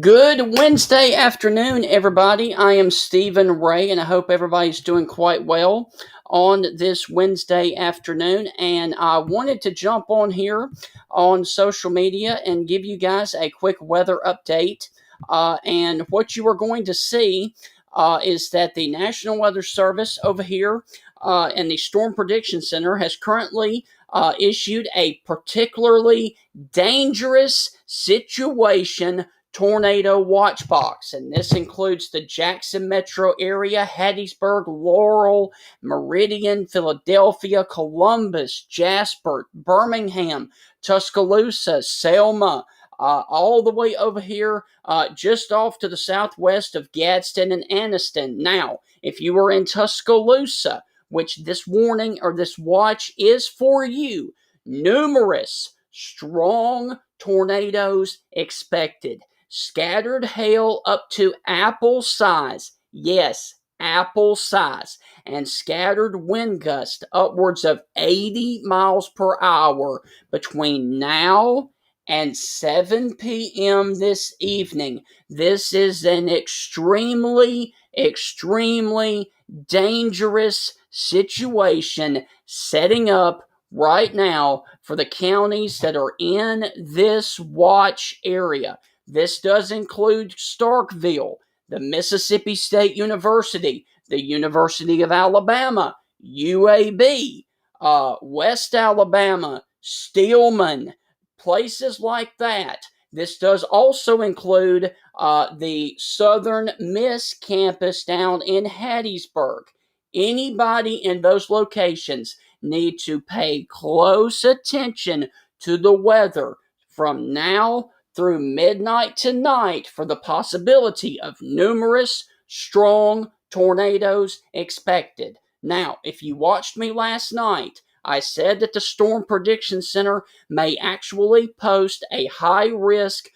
Good Wednesday afternoon, everybody. I am Stephen Ray, and I hope everybody's doing quite well on this Wednesday afternoon. And I wanted to jump on here on social media and give you guys a quick weather update. And what you are going to see is that the National Weather Service over here and the Storm Prediction Center has currently issued a particularly dangerous situation tornado watch box, and this includes the Jackson metro area, Hattiesburg, Laurel, Meridian, Philadelphia, Columbus, Jasper, Birmingham, Tuscaloosa, Selma, all the way over here just off to the southwest of Gadsden and Anniston. Now, if you are in Tuscaloosa, which this warning or this watch is for you, numerous strong tornadoes expected. Scattered hail up to apple size. Yes, apple size. And scattered wind gusts upwards of 80 miles per hour between now and 7 p.m. this evening. This is an extremely dangerous situation setting up right now for the counties that are in this watch area. This does include Starkville, the Mississippi State University, the University of Alabama, UAB, West Alabama, Stillman, places like that. This does also include the Southern Miss campus down in Hattiesburg. Anybody in those locations need to pay close attention to the weather from now through midnight tonight for the possibility of numerous strong tornadoes expected. Now, if you watched me last night, I said that the Storm Prediction Center may actually post a high risk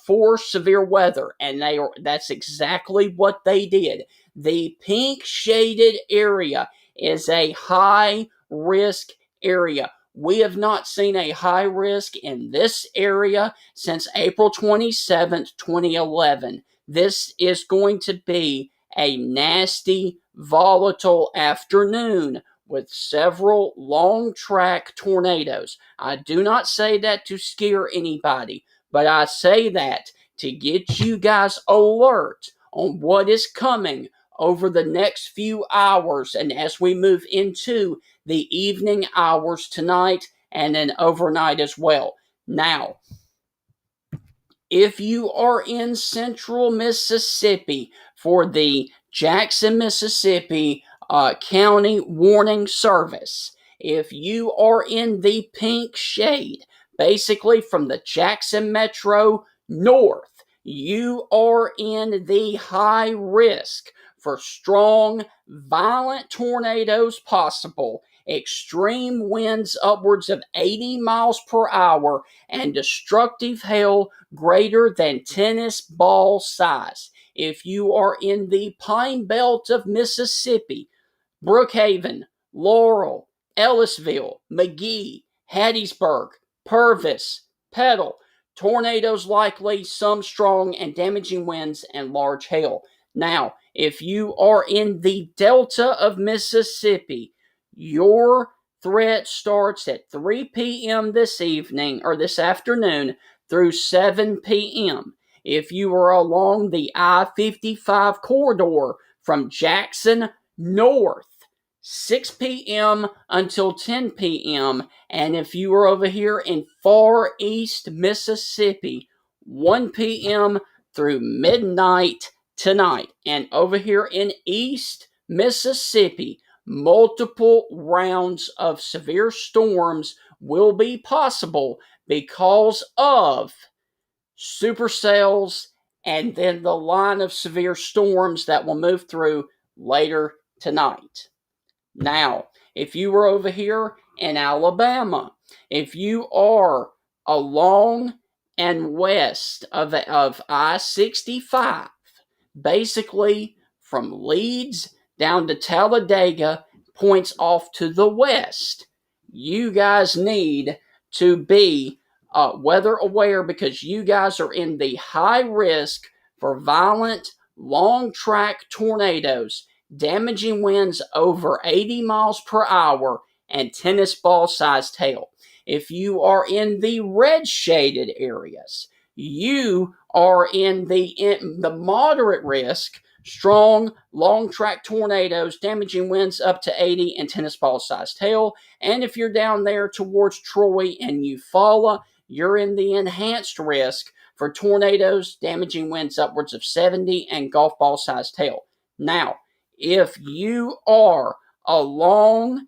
for severe weather, and that's exactly what they did. The pink shaded area is a high risk area. We have not seen a high risk in this area since April 27th, 2011. This is going to be a nasty, volatile afternoon with several long track tornadoes. I do not say that to scare anybody, but I say that to get you guys alert on what is coming over the next few hours and as we move into the evening hours tonight and then overnight as well. Now, if you are in central Mississippi for the Jackson, Mississippi County Warning Service, if you are in the pink shade, basically from the Jackson Metro north, you are in the high risk for strong, violent tornadoes possible, extreme winds upwards of 80 miles per hour, and destructive hail greater than tennis ball size. If you are in the Pine Belt of Mississippi, Brookhaven, Laurel, Ellisville, McGee, Hattiesburg, Purvis, Petal, tornadoes likely, some strong and damaging winds, and large hail. Now, if you are in the Delta of Mississippi, your threat starts at 3 p.m. this evening or this afternoon through 7 p.m. If you are along the I-55 corridor from Jackson north, 6 p.m. until 10 p.m. And if you are over here in far east Mississippi, 1 p.m. through midnight tonight. And over here in East Mississippi, multiple rounds of severe storms will be possible because of supercells and then the line of severe storms that will move through later tonight. Now, if you were over here in Alabama, if you are along and west of I-65, basically from Leeds down to Talladega, points off to the west, you guys need to be weather aware because you guys are in the high risk for violent, long track tornadoes, damaging winds over 80 miles per hour, and tennis ball sized hail. If you are in the red shaded areas, you are in the moderate risk, strong, long track tornadoes, damaging winds up to 80 and tennis ball sized hail. And if you're down there towards Troy and Eufaula, you're in the enhanced risk for tornadoes, damaging winds upwards of 70 and golf ball sized hail. Now, if you are along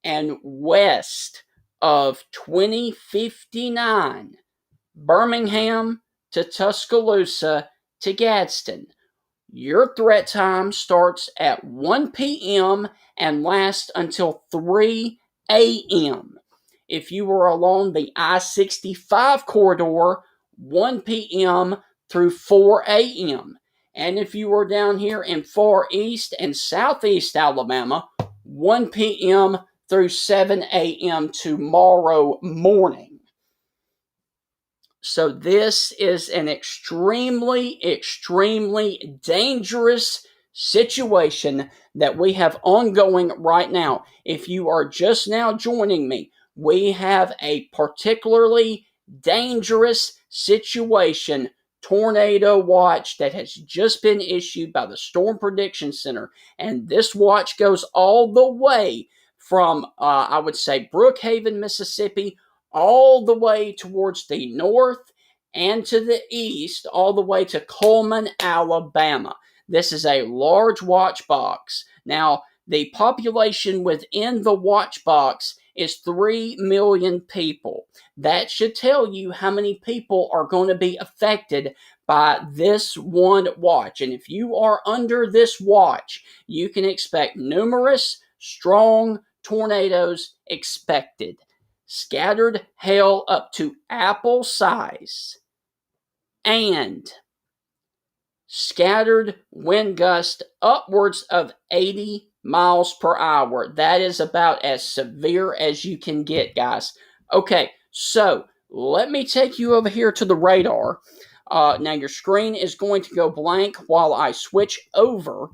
and west of 2059, Birmingham to Tuscaloosa to Gadsden, your threat time starts at 1 p.m. and lasts until 3 a.m. If you were along the I-65 corridor, 1 p.m. through 4 a.m. And if you were down here in far east and southeast Alabama, 1 p.m. through 7 a.m. tomorrow morning. So this is an extremely, extremely dangerous situation that we have ongoing right now. If you are just now joining me, we have a particularly dangerous situation, tornado watch, that has just been issued by the Storm Prediction Center. And this watch goes all the way from, I would say, Brookhaven, Mississippi, all the way towards the north and to the east, all the way to Coleman, Alabama. This is a large watch box. Now, the population within the watch box is 3 million people. That should tell you how many people are going to be affected by this one watch. And if you are under this watch, you can expect numerous, strong tornadoes expected. Scattered hail up to apple size, and scattered wind gust upwards of 80 miles per hour. That is about as severe as you can get, guys. Okay, so let me take you over here to the radar. Now your screen is going to go blank while I switch over.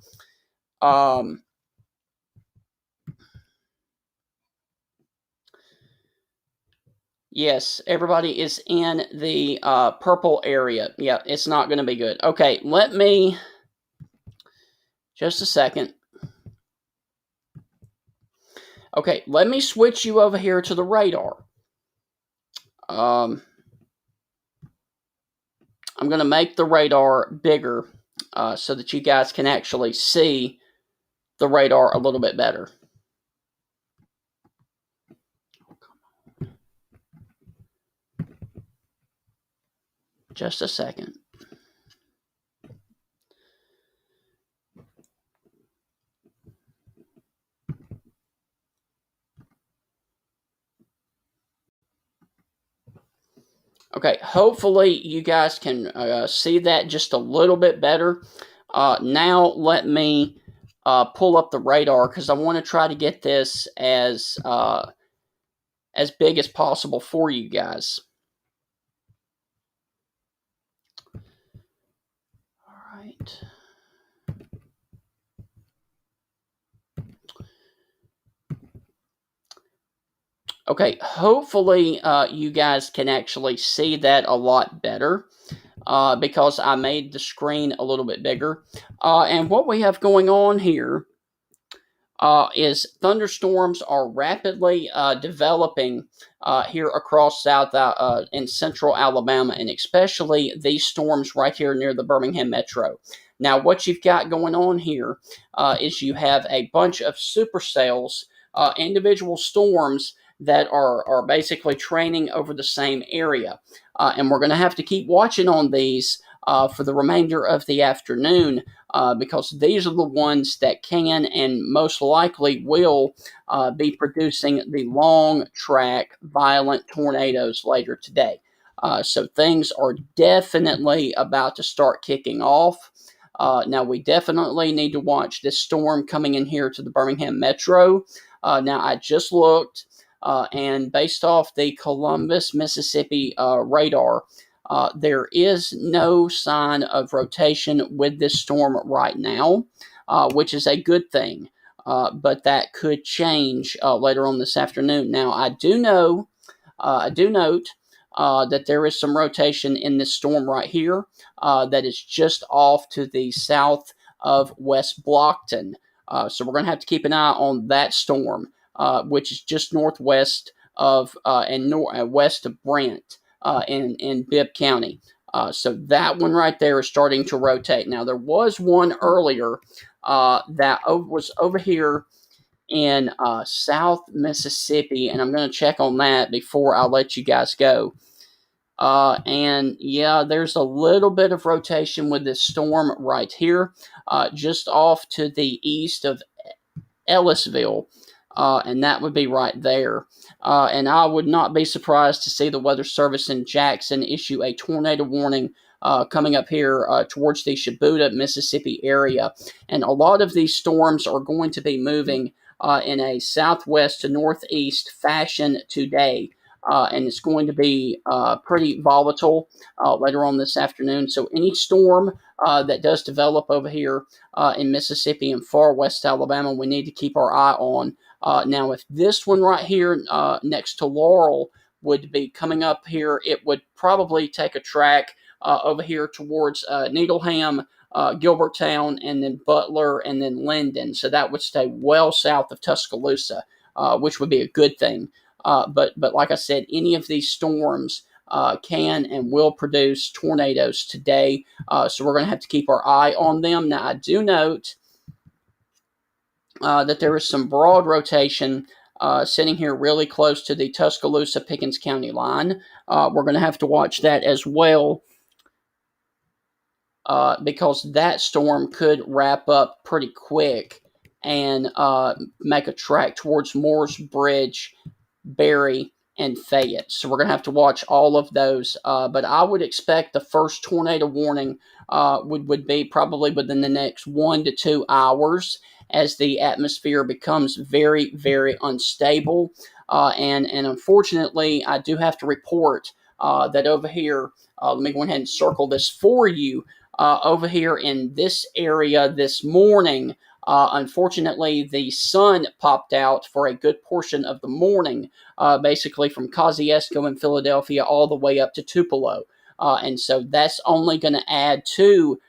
Yes, everybody is in the purple area. Yeah, it's not going to be good. Okay, let me... Just a second. Okay, let me switch you over here to the radar. I'm going to make the radar bigger so that you guys can actually see the radar a little bit better. Just a second. Okay, hopefully you guys can see that just a little bit better. Now let me pull up the radar because I want to try to get this as big as possible for you guys. All right. Okay, hopefully you guys can actually see that a lot better because I made the screen a little bit bigger. And what we have going on here is thunderstorms are rapidly developing here across South and Central Alabama, and especially these storms right here near the Birmingham Metro. Now, what you've got going on here is you have a bunch of supercells, individual storms that are basically training over the same area. And we're going to have to keep watching on these for the remainder of the afternoon because these are the ones that can and most likely will be producing the long track violent tornadoes later today. So things are definitely about to start kicking off. Now, we definitely need to watch this storm coming in here to the Birmingham Metro. Now, I just looked, and based off the Columbus, Mississippi radar, there is no sign of rotation with this storm right now, which is a good thing. But that could change later on this afternoon. Now, I do note that there is some rotation in this storm right here that is just off to the south of West Blockton. So we're going to have to keep an eye on that storm, which is just northwest of and west of Brent in Bibb County. So that one right there is starting to rotate. Now, there was one earlier that was over here in South Mississippi, and I'm going to check on that before I let you guys go. And yeah, there's a little bit of rotation with this storm right here, just off to the east of Ellisville, and that would be right there. And I would not be surprised to see the Weather Service in Jackson issue a tornado warning coming up here towards the Shibuya, Mississippi area. And a lot of these storms are going to be moving in a southwest to northeast fashion today. And it's going to be pretty volatile later on this afternoon. So any storm that does develop over here in Mississippi and far west Alabama, we need to keep our eye on. Now, if this one right here next to Laurel would be coming up here, it would probably take a track over here towards Needleham, Gilberttown, and then Butler, and then Linden. So that would stay well south of Tuscaloosa, which would be a good thing. But like I said, any of these storms can and will produce tornadoes today. So we're going to have to keep our eye on them. Now, I do note that there is some broad rotation sitting here really close to the Tuscaloosa-Pickens County line. We're going to have to watch that as well because that storm could wrap up pretty quick and make a track towards Moore's Bridge, Berry, and Fayette. So we're going to have to watch all of those. But I would expect the first tornado warning would be probably within the next 1 to 2 hours as the atmosphere becomes very, very unstable. And unfortunately, I do have to report that over here, let me go ahead and circle this for you. Over here in this area this morning, unfortunately, the sun popped out for a good portion of the morning, basically from Kosciuszko in Philadelphia all the way up to Tupelo. And so that's only going to add to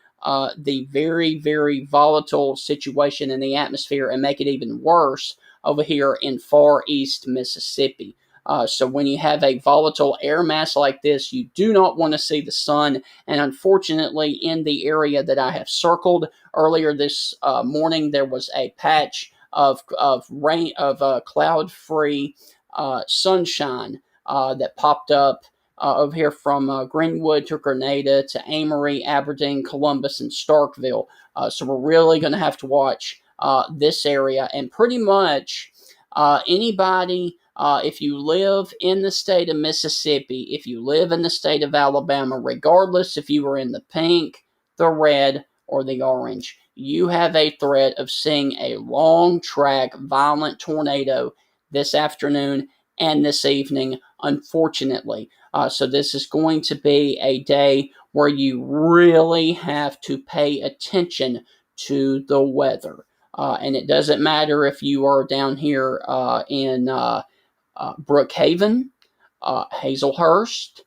the very, very volatile situation in the atmosphere and make it even worse over here in far east Mississippi. So when you have a volatile air mass like this, you do not want to see the sun. And unfortunately, in the area that I have circled earlier this morning, there was a patch of rain, of cloud-free sunshine that popped up over here from Greenwood to Grenada to Amory, Aberdeen, Columbus, and Starkville. So we're really going to have to watch this area. And pretty much anybody, if you live in the state of Mississippi, if you live in the state of Alabama, regardless if you are in the pink, the red, or the orange, you have a threat of seeing a long track violent tornado this afternoon and this evening, unfortunately. So this is going to be a day where you really have to pay attention to the weather. And it doesn't matter if you are down here in Brookhaven, Hazelhurst,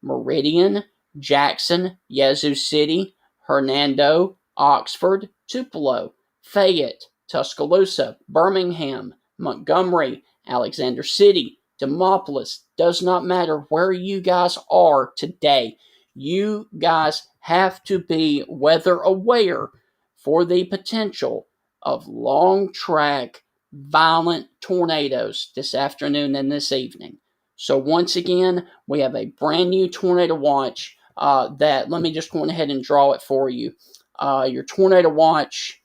Meridian, Jackson, Yazoo City, Hernando, Oxford, Tupelo, Fayette, Tuscaloosa, Birmingham, Montgomery, Alexander City, Demopolis. Does not matter where you guys are today. You guys have to be weather aware for the potential of long track violent tornadoes this afternoon and this evening. So once again, we have a brand new tornado watch that, let me just go ahead and draw it for you. Your tornado watch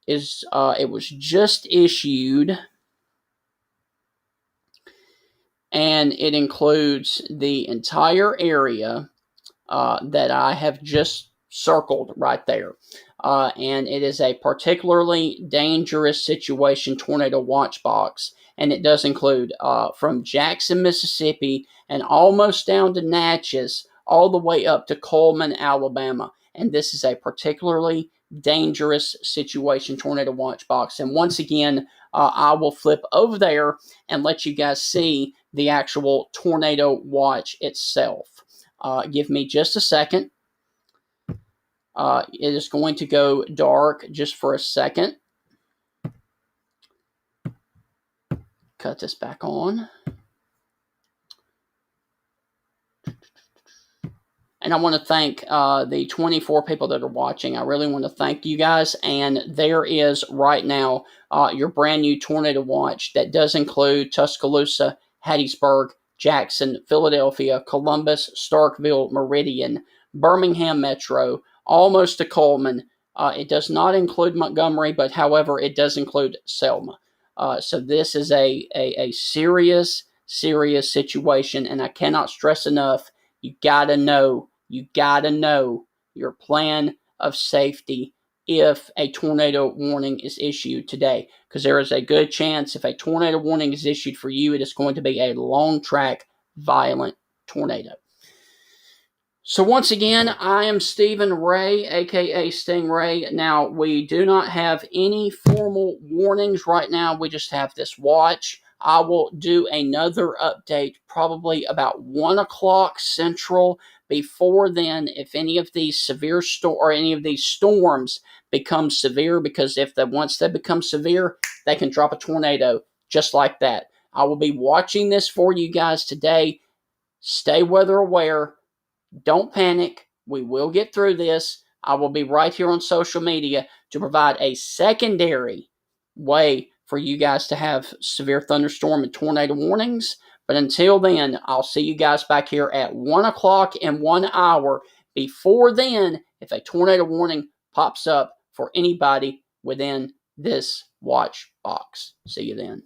is, it was just issued, and it includes the entire area that I have just circled right there. And it is a particularly dangerous situation tornado watch box. And it does include from Jackson, Mississippi, and almost down to Natchez, all the way up to Coleman, Alabama. And this is a particularly dangerous situation tornado watch box. And once again, I will flip over there and let you guys see the actual tornado watch itself. Give me just a second. It is going to go dark just for a second. Cut this back on. And I want to thank the 24 people that are watching. I really want to thank you guys. And there is right now your brand new tornado watch that does include Tuscaloosa, Hattiesburg, Jackson, Philadelphia, Columbus, Starkville, Meridian, Birmingham Metro, almost to Coleman. It does not include Montgomery, but however, it does include Selma. So this is a serious, serious situation, and I cannot stress enough, you gotta know your plan of safety if a tornado warning is issued today, because there is a good chance if a tornado warning is issued for you, it is going to be a long track, violent tornado. So once again, I am Stephen Ray, aka Stingray. Now, we do not have any formal warnings right now. We just have this watch. I will do another update probably about 1 o'clock Central. Before then, if any of these severe any of these storms become severe, because once they become severe, they can drop a tornado just like that. I will be watching this for you guys today. Stay weather aware. Don't panic. We will get through this. I will be right here on social media to provide a secondary way for you guys to have severe thunderstorm and tornado warnings. But until then, I'll see you guys back here at 1 o'clock in 1 hour. Before then, if a tornado warning pops up for anybody within this watch box. See you then.